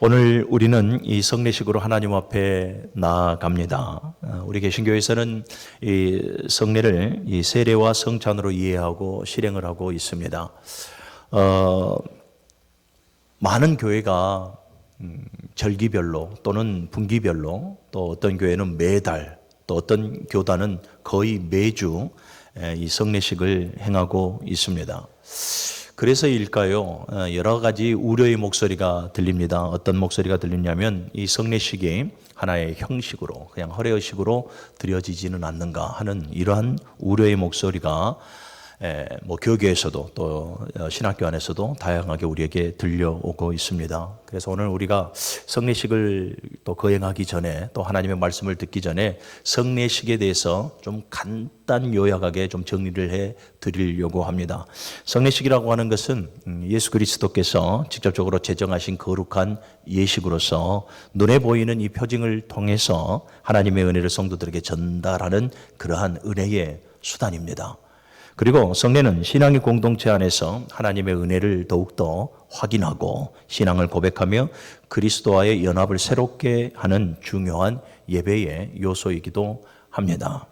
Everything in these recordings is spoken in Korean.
오늘 우리는 이 성례식으로 하나님 앞에 나아갑니다. 우리 개신교에서는 이 성례를 이 세례와 성찬으로 이해하고 실행을 하고 있습니다. 많은 교회가 절기별로 또는 분기별로, 또 어떤 교회는 매달, 또 어떤 교단은 거의 매주 이 성례식을 행하고 있습니다. 그래서일까요? 여러 가지 우려의 목소리가 들립니다. 어떤 목소리가 들리냐면 이 성례식이 하나의 형식으로, 그냥 허례의식으로 드려지지는 않는가 하는 이러한 우려의 목소리가 교계에서도 또 신학교 안에서도 다양하게 우리에게 들려오고 있습니다. 그래서 오늘 우리가 성례식을 또 거행하기 전에, 또 하나님의 말씀을 듣기 전에 성례식에 대해서 좀 간단 요약하게 좀 정리를 해 드리려고 합니다. 성례식이라고 하는 것은 예수 그리스도께서 직접적으로 제정하신 거룩한 예식으로서 눈에 보이는 이 표징을 통해서 하나님의 은혜를 성도들에게 전달하는 그러한 은혜의 수단입니다. 그리고 성례는 신앙의 공동체 안에서 하나님의 은혜를 더욱더 확인하고 신앙을 고백하며 그리스도와의 연합을 새롭게 하는 중요한 예배의 요소이기도 합니다.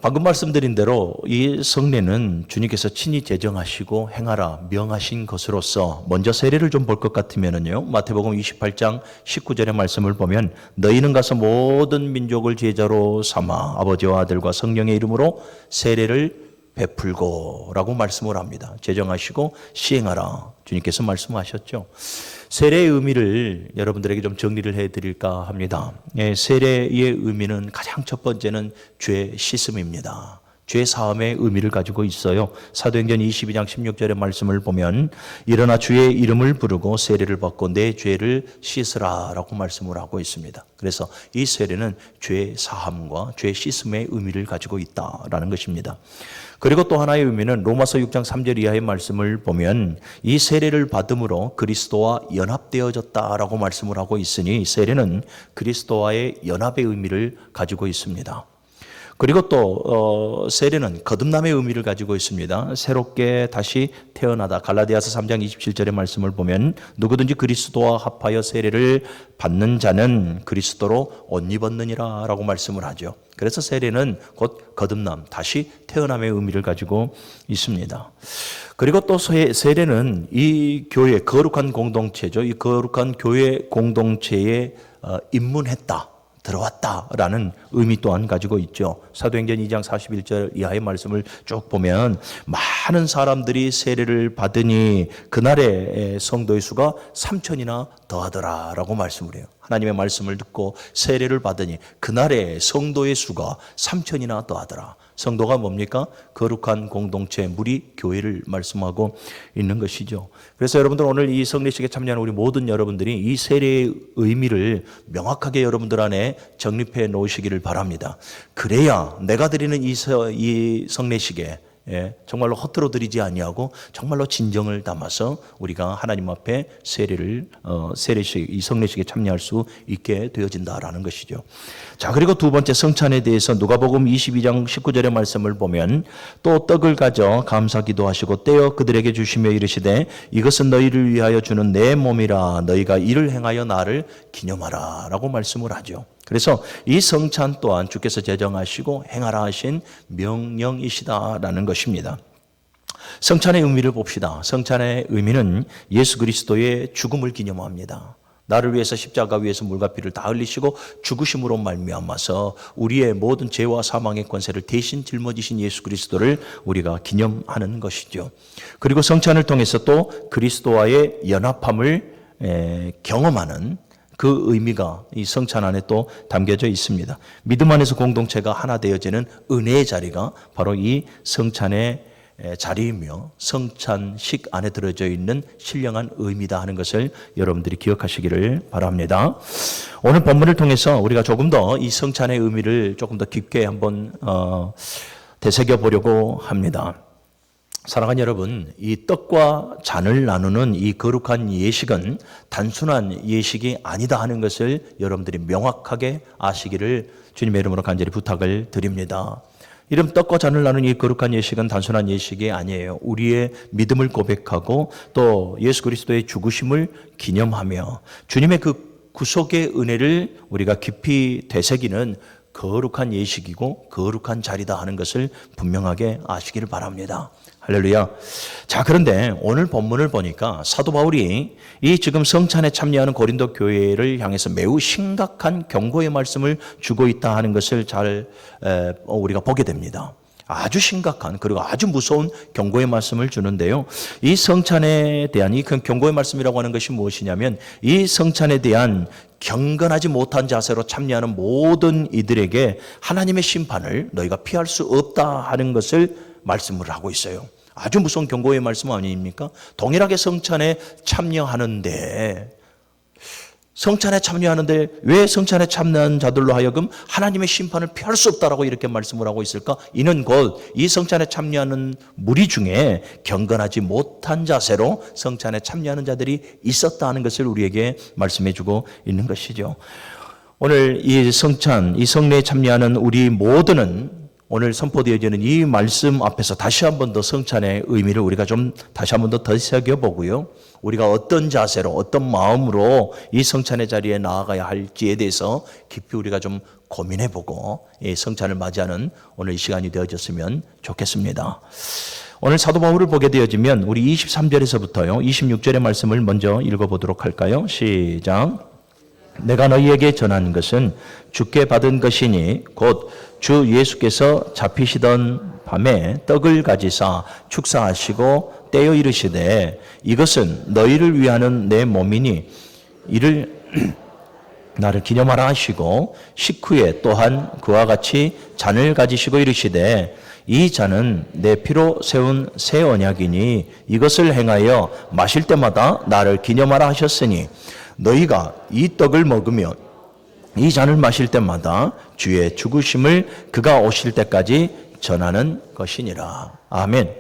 방금 말씀드린 대로 이 성례는 주님께서 친히 제정하시고 행하라 명하신 것으로서 먼저 세례를 좀 볼 것 같으면요, 마태복음 28장 19절의 말씀을 보면 너희는 가서 모든 민족을 제자로 삼아 아버지와 아들과 성령의 이름으로 세례를 베풀고 라고 말씀을 합니다. 제정하시고 시행하라 주님께서 말씀하셨죠. 세례의 의미를 여러분들에게 좀 정리를 해드릴까 합니다. 세례의 의미는 가장 첫 번째는 죄 씻음입니다. 죄 사함의 의미를 가지고 있어요. 사도행전 22장 16절의 말씀을 보면 일어나 주의 이름을 부르고 세례를 받고 내 죄를 씻으라 라고 말씀을 하고 있습니다. 그래서 이 세례는 죄 사함과 죄 씻음의 의미를 가지고 있다라는 것입니다. 그리고 또 하나의 의미는 로마서 6장 3절 이하의 말씀을 보면 이 세례를 받음으로 그리스도와 연합되어졌다라고 말씀을 하고 있으니 세례는 그리스도와의 연합의 의미를 가지고 있습니다. 그리고 또 세례는 거듭남의 의미를 가지고 있습니다. 새롭게 다시 태어나다. 갈라디아서 3장 27절의 말씀을 보면 누구든지 그리스도와 합하여 세례를 받는 자는 그리스도로 옷 입었느니라 라고 말씀을 하죠. 그래서 세례는 곧 거듭남, 다시 태어남의 의미를 가지고 있습니다. 그리고 또 세례는 이 교회 거룩한 공동체죠. 이 거룩한 교회 공동체에 입문했다, 들어왔다라는 의미 또한 가지고 있죠. 사도행전 2장 41절 이하의 말씀을 쭉 보면 많은 사람들이 세례를 받으니 그날의 성도의 수가 3천이나 더하더라라고 말씀을 해요. 하나님의 말씀을 듣고 세례를 받으니 그날의 성도의 수가 3천이나 더하더라. 성도가 뭡니까? 거룩한 공동체, 무리 교회를 말씀하고 있는 것이죠. 그래서 여러분들 오늘 이 성례식에 참여하는 우리 모든 여러분들이 이 세례의 의미를 명확하게 여러분들 안에 정립해 놓으시기를 바랍니다. 그래야 내가 드리는 이 성례식에 정말로 허투루 드리지 아니하고 정말로 진정을 담아서 우리가 하나님 앞에 세례식, 이 성례식에 참여할 수 있게 되어진다라는 것이죠. 자, 그리고 두 번째 성찬에 대해서 누가복음 22장 19절의 말씀을 보면 또 떡을 가져 감사 기도하시고 떼어 그들에게 주시며 이르시되 이것은 너희를 위하여 주는 내 몸이라 너희가 이를 행하여 나를 기념하라 라고 말씀을 하죠. 그래서 이 성찬 또한 주께서 제정하시고 행하라 하신 명령이시다라는 것입니다. 성찬의 의미를 봅시다. 성찬의 의미는 예수 그리스도의 죽음을 기념합니다. 나를 위해서 십자가 위에서 물과 피를 다 흘리시고 죽으심으로 말미암아서 우리의 모든 죄와 사망의 권세를 대신 짊어지신 예수 그리스도를 우리가 기념하는 것이죠. 그리고 성찬을 통해서 또 그리스도와의 연합함을 경험하는 그 의미가 이 성찬 안에 또 담겨져 있습니다. 믿음 안에서 공동체가 하나 되어지는 은혜의 자리가 바로 이 성찬의 자리이며 성찬식 안에 들어져 있는 신령한 의미다 하는 것을 여러분들이 기억하시기를 바랍니다. 오늘 본문을 통해서 우리가 조금 더 이 성찬의 의미를 조금 더 깊게 한번 되새겨 보려고 합니다. 사랑하는 여러분, 이 떡과 잔을 나누는 이 거룩한 예식은 단순한 예식이 아니다 하는 것을 여러분들이 명확하게 아시기를 주님의 이름으로 간절히 부탁을 드립니다. 이름 떡과 잔을 나눈 이 거룩한 예식은 단순한 예식이 아니에요. 우리의 믿음을 고백하고 또 예수 그리스도의 죽으심을 기념하며 주님의 그 구속의 은혜를 우리가 깊이 되새기는 거룩한 예식이고 거룩한 자리다 하는 것을 분명하게 아시기를 바랍니다. 할렐루야. 자, 그런데 오늘 본문을 보니까 사도 바울이 이 지금 성찬에 참여하는 고린도 교회를 향해서 매우 심각한 경고의 말씀을 주고 있다 하는 것을 잘 우리가 보게 됩니다. 아주 심각한 그리고 아주 무서운 경고의 말씀을 주는데요. 이 성찬에 대한 이 경고의 말씀이라고 하는 것이 무엇이냐면 이 성찬에 대한 경건하지 못한 자세로 참여하는 모든 이들에게 하나님의 심판을 너희가 피할 수 없다 하는 것을 말씀을 하고 있어요. 아주 무서운 경고의 말씀 아닙니까? 동일하게 성찬에 참여하는데 왜 성찬에 참여한 자들로 하여금 하나님의 심판을 피할 수 없다라고 이렇게 말씀을 하고 있을까? 이는 곧 이 성찬에 참여하는 무리 중에 경건하지 못한 자세로 성찬에 참여하는 자들이 있었다 하는 것을 우리에게 말씀해 주고 있는 것이죠. 오늘 이 성찬, 이 성례에 참여하는 우리 모두는 오늘 선포되어지는 이 말씀 앞에서 다시 한 번 더 성찬의 의미를 우리가 좀 다시 한 번 더 되새겨보고요. 우리가 어떤 자세로 어떤 마음으로 이 성찬의 자리에 나아가야 할지에 대해서 깊이 우리가 좀 고민해보고 이 성찬을 맞이하는 오늘 이 시간이 되어졌으면 좋겠습니다. 오늘 사도 바울을 보게 되어지면 우리 23절에서부터요 26절의 말씀을 먼저 읽어보도록 할까요? 시작. 내가 너희에게 전한 것은 주께 받은 것이니 곧 주 예수께서 잡히시던 밤에 떡을 가지사 축사하시고 떼어 이르시되 이것은 너희를 위하는 내 몸이니 이를 나를 기념하라 하시고 식후에 또한 그와 같이 잔을 가지시고 이르시되 이 잔은 내 피로 세운 새 언약이니 이것을 행하여 마실 때마다 나를 기념하라 하셨으니 너희가 이 떡을 먹으며 이 잔을 마실 때마다 주의 죽으심을 그가 오실 때까지 전하는 것이니라. 아멘.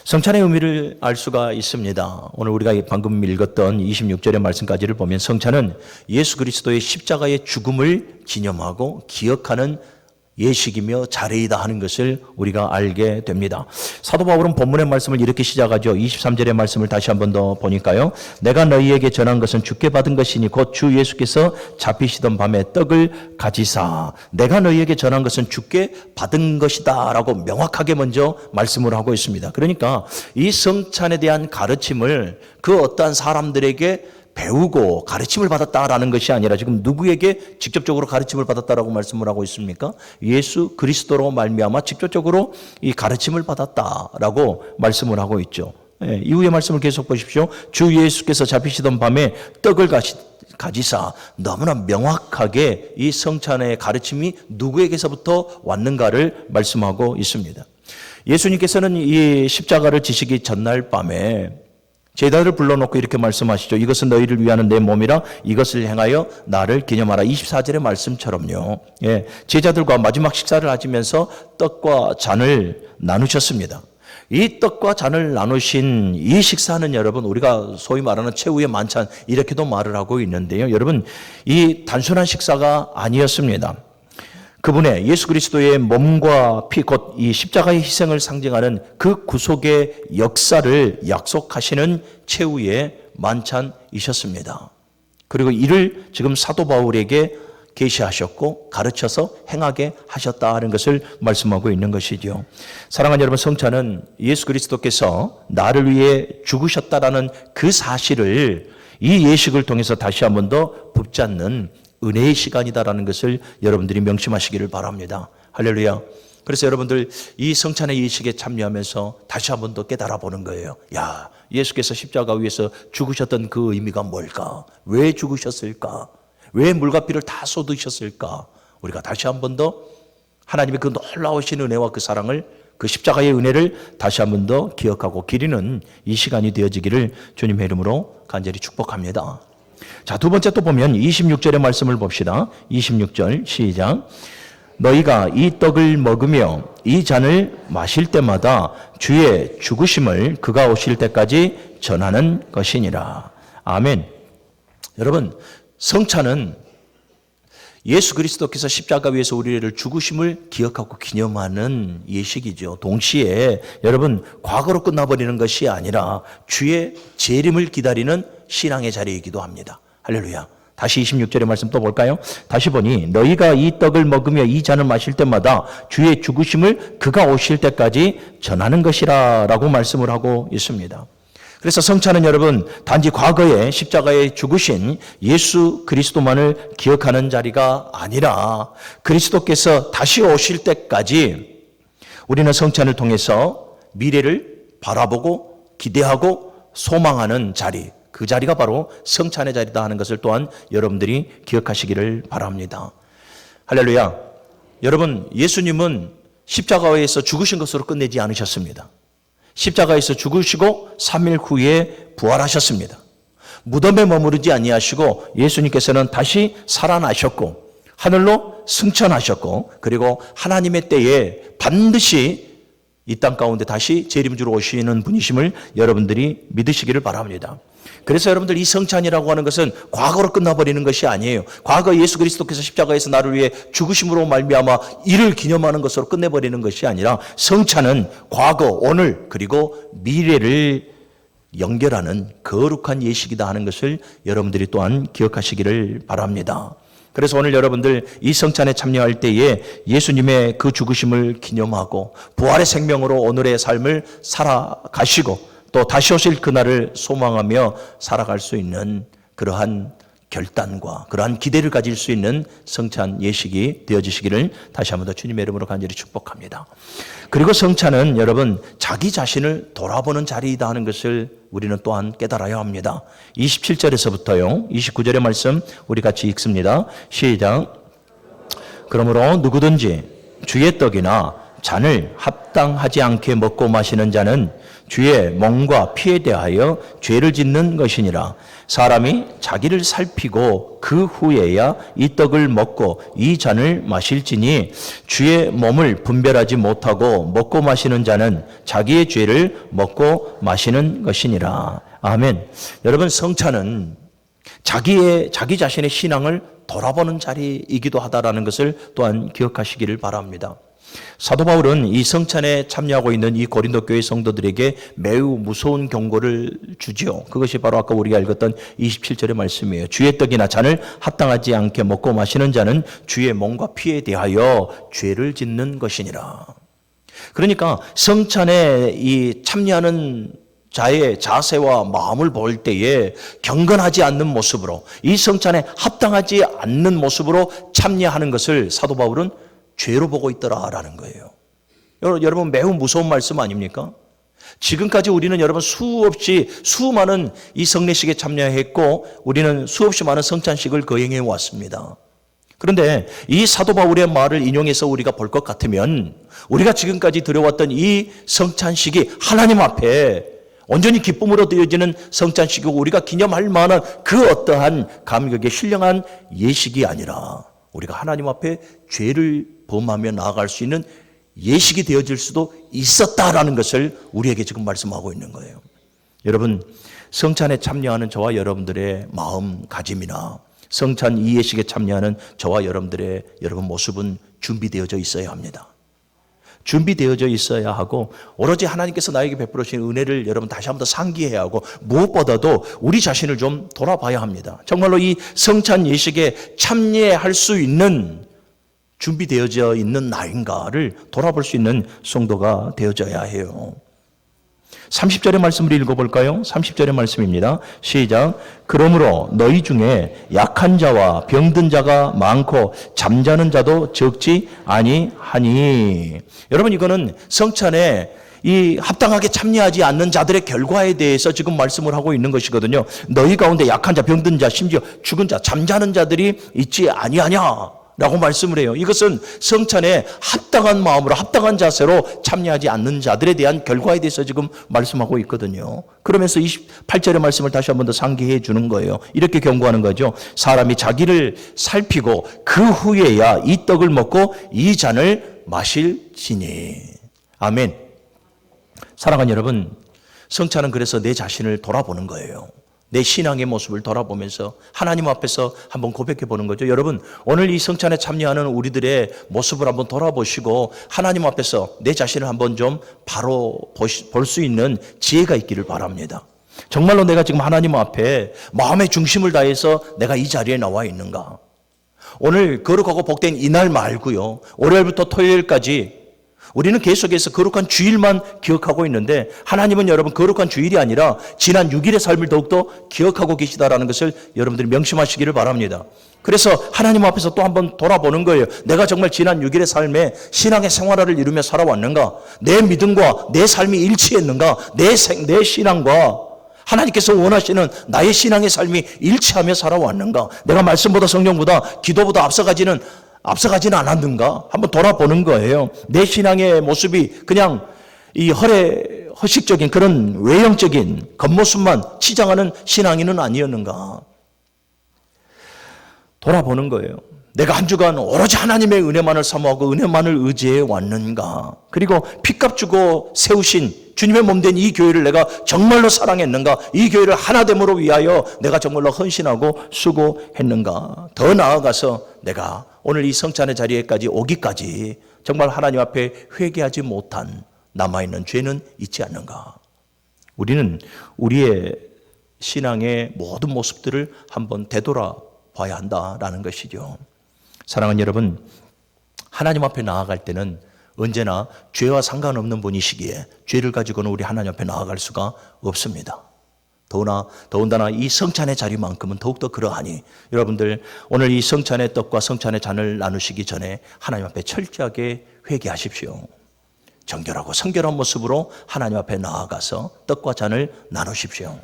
성찬의 의미를 알 수가 있습니다. 오늘 우리가 방금 읽었던 26절의 말씀까지를 보면 성찬은 예수 그리스도의 십자가의 죽음을 기념하고 기억하는 예식이며 자례이다 하는 것을 우리가 알게 됩니다. 사도 바울은 본문의 말씀을 이렇게 시작하죠. 23절의 말씀을 다시 한 번 더 보니까요. 내가 너희에게 전한 것은 주께 받은 것이니 곧 주 예수께서 잡히시던 밤에 떡을 가지사. 내가 너희에게 전한 것은 주께 받은 것이다 라고 명확하게 먼저 말씀을 하고 있습니다. 그러니까 이 성찬에 대한 가르침을 그 어떠한 사람들에게 배우고 가르침을 받았다라는 것이 아니라 지금 누구에게 직접적으로 가르침을 받았다라고 말씀을 하고 있습니까? 예수 그리스도로 말미암아 직접적으로 이 가르침을 받았다라고 말씀을 하고 있죠. 이후의 말씀을 계속 보십시오. 주 예수께서 잡히시던 밤에 떡을 가지사. 너무나 명확하게 이 성찬의 가르침이 누구에게서부터 왔는가를 말씀하고 있습니다. 예수님께서는 이 십자가를 지시기 전날 밤에 제자들을 불러놓고 이렇게 말씀하시죠. 이것은 너희를 위하는 내 몸이라 이것을 행하여 나를 기념하라. 24절의 말씀처럼요. 제자들과 마지막 식사를 하시면서 떡과 잔을 나누셨습니다. 이 떡과 잔을 나누신 이 식사는 여러분 우리가 소위 말하는 최후의 만찬 이렇게도 말을 하고 있는데요. 여러분 이 단순한 식사가 아니었습니다. 그분의 예수 그리스도의 몸과 피 곧 이 십자가의 희생을 상징하는 그 구속의 역사를 약속하시는 최후의 만찬이셨습니다. 그리고 이를 지금 사도 바울에게 계시하셨고 가르쳐서 행하게 하셨다 하는 것을 말씀하고 있는 것이죠. 사랑하는 여러분, 성찬은 예수 그리스도께서 나를 위해 죽으셨다라는 그 사실을 이 예식을 통해서 다시 한 번 더 붙잡는 은혜의 시간이다라는 것을 여러분들이 명심하시기를 바랍니다. 할렐루야. 그래서 여러분들 이 성찬의 예식에 참여하면서 다시 한 번 더 깨달아 보는 거예요. 야, 예수께서 십자가 위에서 죽으셨던 그 의미가 뭘까? 왜 죽으셨을까? 왜 물과 피를 다 쏟으셨을까? 우리가 다시 한 번 더 하나님의 그 놀라우신 은혜와 그 사랑을, 그 십자가의 은혜를 다시 한 번 더 기억하고 기리는 이 시간이 되어지기를 주님의 이름으로 간절히 축복합니다. 자, 두 번째 또 보면 26절의 말씀을 봅시다. 26절 시작. 너희가 이 떡을 먹으며 이 잔을 마실 때마다 주의 죽으심을 그가 오실 때까지 전하는 것이니라. 아멘. 여러분, 성찬은 예수 그리스도께서 십자가 위에서 우리를 죽으심을 기억하고 기념하는 예식이죠. 동시에 여러분 과거로 끝나버리는 것이 아니라 주의 재림을 기다리는 신앙의 자리이기도 합니다. 할렐루야. 다시 26절의 말씀 또 볼까요? 다시 보니 너희가 이 떡을 먹으며 이 잔을 마실 때마다 주의 죽으심을 그가 오실 때까지 전하는 것이라 라고 말씀을 하고 있습니다. 그래서 성찬은 여러분 단지 과거에 십자가에 죽으신 예수 그리스도만을 기억하는 자리가 아니라 그리스도께서 다시 오실 때까지 우리는 성찬을 통해서 미래를 바라보고 기대하고 소망하는 자리, 그 자리가 바로 성찬의 자리다 하는 것을 또한 여러분들이 기억하시기를 바랍니다. 할렐루야. 여러분, 예수님은 십자가에서 죽으신 것으로 끝내지 않으셨습니다. 십자가에서 죽으시고 3일 후에 부활하셨습니다. 무덤에 머무르지 아니하시고 예수님께서는 다시 살아나셨고 하늘로 승천하셨고 그리고 하나님의 때에 반드시 이 땅 가운데 다시 재림주로 오시는 분이심을 여러분들이 믿으시기를 바랍니다. 그래서 여러분들 이 성찬이라고 하는 것은 과거로 끝나버리는 것이 아니에요. 과거 예수 그리스도께서 십자가에서 나를 위해 죽으심으로 말미암아 이를 기념하는 것으로 끝내버리는 것이 아니라 성찬은 과거, 오늘 그리고 미래를 연결하는 거룩한 예식이다 하는 것을 여러분들이 또한 기억하시기를 바랍니다. 그래서 오늘 여러분들 이 성찬에 참여할 때에 예수님의 그 죽으심을 기념하고 부활의 생명으로 오늘의 삶을 살아가시고 또 다시 오실 그날을 소망하며 살아갈 수 있는 그러한 결단과 그러한 기대를 가질 수 있는 성찬 예식이 되어지시기를 다시 한번 더 주님의 이름으로 간절히 축복합니다. 그리고 성찬은 여러분 자기 자신을 돌아보는 자리이다 하는 것을 우리는 또한 깨달아야 합니다. 27절에서부터요 29절의 말씀 우리 같이 읽습니다. 시작. 그러므로 누구든지 주의 떡이나 잔을 합당하지 않게 먹고 마시는 자는 주의 몸과 피에 대하여 죄를 짓는 것이니라. 사람이 자기를 살피고 그 후에야 이 떡을 먹고 이 잔을 마실지니 주의 몸을 분별하지 못하고 먹고 마시는 자는 자기의 죄를 먹고 마시는 것이니라. 아멘. 여러분 성찬은 자기 자신의 신앙을 돌아보는 자리이기도 하다라는 것을 또한 기억하시기를 바랍니다. 사도 바울은 이 성찬에 참여하고 있는 이 고린도 교회 성도들에게 매우 무서운 경고를 주지요. 그것이 바로 아까 우리가 읽었던 27절의 말씀이에요. 주의 떡이나 잔을 합당하지 않게 먹고 마시는 자는 주의 몸과 피에 대하여 죄를 짓는 것이니라. 그러니까 성찬에 이 참여하는 자의 자세와 마음을 볼 때에 경건하지 않는 모습으로 이 성찬에 합당하지 않는 모습으로 참여하는 것을 사도 바울은 죄로 보고 있더라라는 거예요. 여러분 매우 무서운 말씀 아닙니까? 지금까지 우리는 여러분 수많은 이 성례식에 참여했고 우리는 수없이 많은 성찬식을 거행해 왔습니다. 그런데 이 사도 바울의 말을 인용해서 우리가 볼 것 같으면 우리가 지금까지 드려왔던 이 성찬식이 하나님 앞에 온전히 기쁨으로 드려지는 성찬식이고 우리가 기념할 만한 그 어떠한 감격에 신령한 예식이 아니라 우리가 하나님 앞에 죄를 범하며 나아갈 수 있는 예식이 되어질 수도 있었다라는 것을 우리에게 지금 말씀하고 있는 거예요. 여러분 성찬에 참여하는 저와 여러분들의 마음가짐이나 성찬 이 예식에 참여하는 저와 여러분들의 여러분 모습은 준비되어져 있어야 합니다. 준비되어져 있어야 하고 오로지 하나님께서 나에게 베풀어 주신 은혜를 여러분 다시 한번 더 상기해야 하고 무엇보다도 우리 자신을 좀 돌아봐야 합니다. 정말로 이 성찬 예식에 참여할 수 있는 준비되어져 있는 나인가를 돌아볼 수 있는 성도가 되어져야 해요. 30절의 말씀을 읽어볼까요? 30절의 말씀입니다. 시작. 그러므로 너희 중에 약한 자와 병든 자가 많고 잠자는 자도 적지 아니하니. 여러분 이거는 성찬에 이 합당하게 참여하지 않는 자들의 결과에 대해서 지금 말씀을 하고 있는 것이거든요. 너희 가운데 약한 자, 병든 자, 심지어 죽은 자, 잠자는 자들이 있지 아니하냐 라고 말씀을 해요. 이것은 성찬에 합당한 마음으로 합당한 자세로 참여하지 않는 자들에 대한 결과에 대해서 지금 말씀하고 있거든요. 그러면서 28절의 말씀을 다시 한 번 더 상기해 주는 거예요. 이렇게 경고하는 거죠. 사람이 자기를 살피고 그 후에야 이 떡을 먹고 이 잔을 마실지니. 아멘. 사랑하는 여러분, 성찬은 그래서 내 자신을 돌아보는 거예요. 내 신앙의 모습을 돌아보면서 하나님 앞에서 한번 고백해 보는 거죠. 여러분, 오늘 이 성찬에 참여하는 우리들의 모습을 한번 돌아보시고 하나님 앞에서 내 자신을 한번 좀 바로 볼 수 있는 지혜가 있기를 바랍니다. 정말로 내가 지금 하나님 앞에 마음의 중심을 다해서 내가 이 자리에 나와 있는가? 오늘 거룩하고 복된 이날 말고요, 월요일부터 토요일까지 우리는 계속해서 거룩한 주일만 기억하고 있는데 하나님은 여러분 거룩한 주일이 아니라 지난 6일의 삶을 더욱더 기억하고 계시다라는 것을 여러분들이 명심하시기를 바랍니다. 그래서 하나님 앞에서 또 한번 돌아보는 거예요. 내가 정말 지난 6일의 삶에 신앙의 생활을 이루며 살아왔는가? 내 믿음과 내 삶이 일치했는가? 내 신앙과 하나님께서 원하시는 나의 신앙의 삶이 일치하며 살아왔는가? 내가 말씀보다 성령보다 기도보다 앞서가지는 않았는가? 한번 돌아보는 거예요. 내 신앙의 모습이 그냥 이 허식적인 그런 외형적인 겉모습만 치장하는 신앙인은 아니었는가? 돌아보는 거예요. 내가 한 주간 오로지 하나님의 은혜만을 사모하고 은혜만을 의지해 왔는가? 그리고 핏값 주고 세우신 주님의 몸된 이 교회를 내가 정말로 사랑했는가? 이 교회를 하나됨으로 위하여 내가 정말로 헌신하고 수고했는가? 더 나아가서 내가 오늘 이 성찬의 자리에까지 오기까지 정말 하나님 앞에 회개하지 못한 남아있는 죄는 있지 않는가? 우리는 우리의 신앙의 모든 모습들을 한번 되돌아봐야 한다라는 것이죠. 사랑하는 여러분, 하나님 앞에 나아갈 때는 언제나 죄와 상관없는 분이시기에 죄를 가지고는 우리 하나님 앞에 나아갈 수가 없습니다. 더군다나 이 성찬의 자리만큼은 더욱더 그러하니 여러분들 오늘 이 성찬의 떡과 성찬의 잔을 나누시기 전에 하나님 앞에 철저하게 회개하십시오. 정결하고 성결한 모습으로 하나님 앞에 나아가서 떡과 잔을 나누십시오.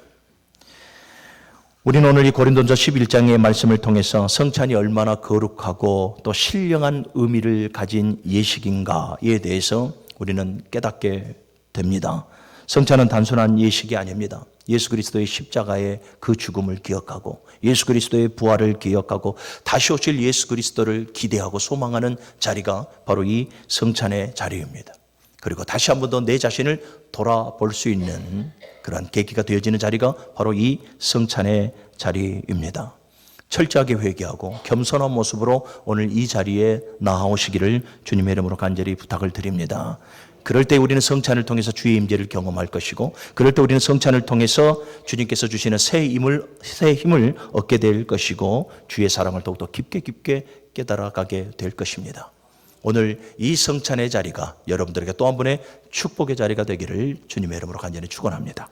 우리는 오늘 이 고린도전서 11장의 말씀을 통해서 성찬이 얼마나 거룩하고 또 신령한 의미를 가진 예식인가에 대해서 우리는 깨닫게 됩니다. 성찬은 단순한 예식이 아닙니다. 예수 그리스도의 십자가의 그 죽음을 기억하고 예수 그리스도의 부활을 기억하고 다시 오실 예수 그리스도를 기대하고 소망하는 자리가 바로 이 성찬의 자리입니다. 그리고 다시 한 번 더 내 자신을 돌아볼 수 있는 그런 계기가 되어지는 자리가 바로 이 성찬의 자리입니다. 철저하게 회개하고 겸손한 모습으로 오늘 이 자리에 나아오시기를 주님의 이름으로 간절히 부탁을 드립니다. 그럴 때 우리는 성찬을 통해서 주의 임재를 경험할 것이고 그럴 때 우리는 성찬을 통해서 주님께서 주시는 새 힘을 얻게 될 것이고 주의 사랑을 더욱더 깊게 깨달아가게 될 것입니다. 오늘 이 성찬의 자리가 여러분들에게 또 한 번의 축복의 자리가 되기를 주님의 이름으로 간절히 축원합니다.